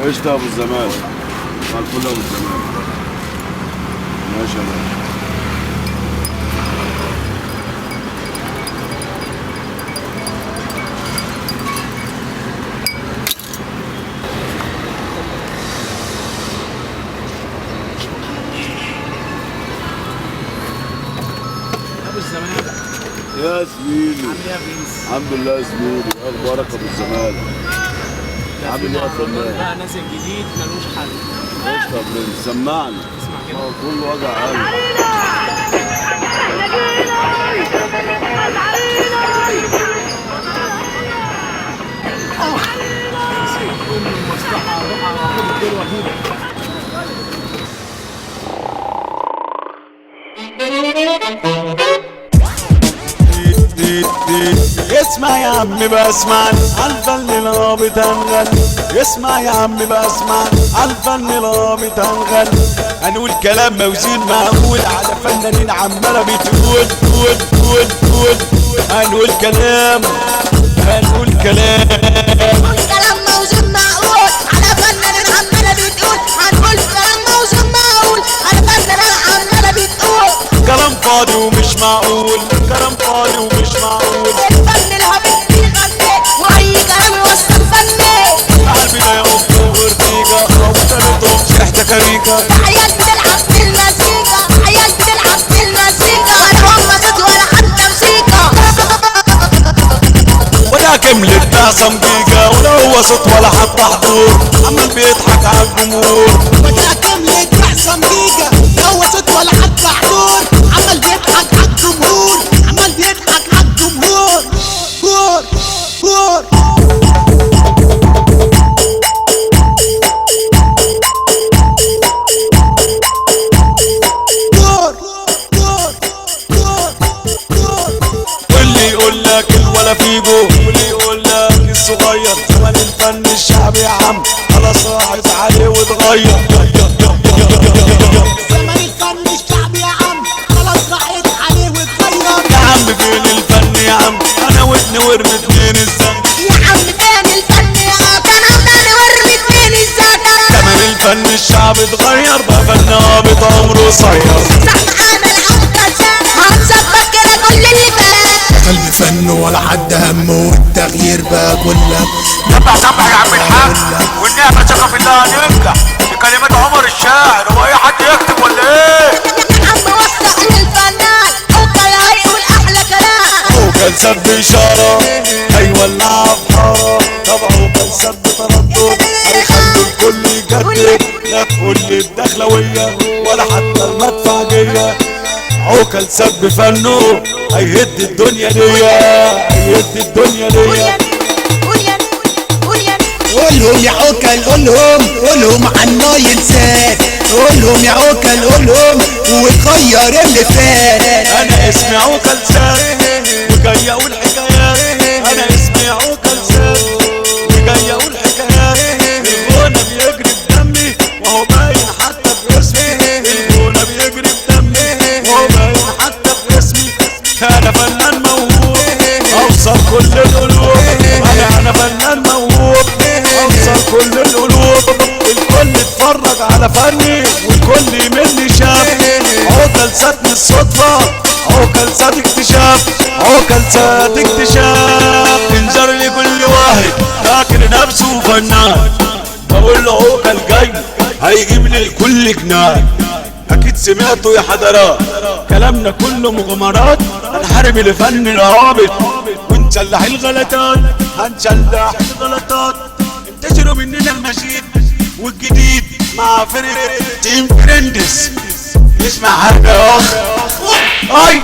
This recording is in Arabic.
قشطة يا ابو الزمان. مع الفل يا ابو الزمان. ماشي يا باشا. ابو الزمان يا زميلي عامل ايه يا برنس؟ الحمد لله يا زميلي. ايه اخبارك يا ابو الزمان؟ عامل ايه يا فنان؟ بقى نازل جديد ملوش حل. قشطة يا برنس. سمعني. اسمع كده. كله وجع قلب. كل المصلحه اروح اخد الدور واجيبك. اسمع يا عم بسمعني عالفن الغابط هنغني. اسمع يا عم بسمعني عالفن الغابط هنغني. هنقول كلام موزون معقول على فنانين عمالة بتقول قول قول قول. هنقول كلام كلام موزون معقول على فنانين عمالة بتقول. هنقول كلام موزون معقول على فنانين عمالة بتقول. كلام فاضي ومش معقول. كلام فاضي ومش معقول. الفن الهابط بيغني واي كلام يوصل فني. قلبي ده يقف وغرتيجة او تلاتهم ريحتك كريكة. عيال بتلعب بالمزيكا عيال بتلعب بالمزيكا ولا هم صوت ولا حتى موسيقى. وده كمل بتاع صمجيجة ولا هو صوت ولا حتى حضور. عمال بيضحك على الجمهور. وده كمل بتاع صمجيجة لا هو صوت ولا حتى حضور. عمال بيضحك على الجمهور. عمال بيضحك على الجمهور. جور جور جور جور جور جور. واللي يقول لك الولا فيجو واللي يقول لك الصغير. زمان الفن الشعبي يا عم خلاص راحت عليه واتغير. زمان الفن الشعبي يا عم خلاص راحت عليه واتغير. يا عم فين الفن يا عم انا ودني ورمت من الزمن. يا عم فين الفن يا كان عمال ورمت من الزمن. زمان الفن الشعبي اتغير بقى فن هابط عمره قصير. صح عامل عقدة هنظبط كده كل اللي فات. قلب فن ولا حد همه والتغيير بقى كله. سبع يا عم الحاج والنعمة ثقة في الله هننجح. بكلمات عمر الشاعر هو اي حد يكتب ولا ايه؟ يا عم وثق للفنان وكان هيقول احلى كلام. وكان سب إشارة هيولع في حارة. طبعه كان سب تردد هيخلي الكل يجدد. لا تقول لي الدخلوية ولا حتى المدفعجية. عوكل سب فنه هيهد الدنيا ليا. هيهد الدنيا ليا. قولهم يا عوكل قولهم عنا ينساك. قولهم يا عوكل قولهم وتغير اللي فات. انا اسمي عوكل ساد وجاي اقول حكايات. انا اسمي عوكل ساد وجاي اقول حكايات. الغنى بيجري بدمي وهو باين حتى في اسمي. الغنى بيجري بدمي وهو باين حتى في اسمي. انا فنان موهوب اوصل كل القلوب. انا فنان موهوب اوصل كل القلوب. الكل اتفرج على فني والكل مني شاف. عوكل ساد من الصدفة عوكل ساد اكتشاف. عوكل ساد اكتشاف. انذار لكل واحد فاكر نفسه فنان. بقول له عوكل جاي هيجيب لي الكل جنان. اكيد سمعتوا يا حضرات كلامنا كله مغامرات. هنحارب الفن الهابط ونشلح الغلطات. هنشلح الغلطات. انتشروا مننا المشيد والجديد مع فرقة تيم فريندز. اسمع حاجة يا اخ. اي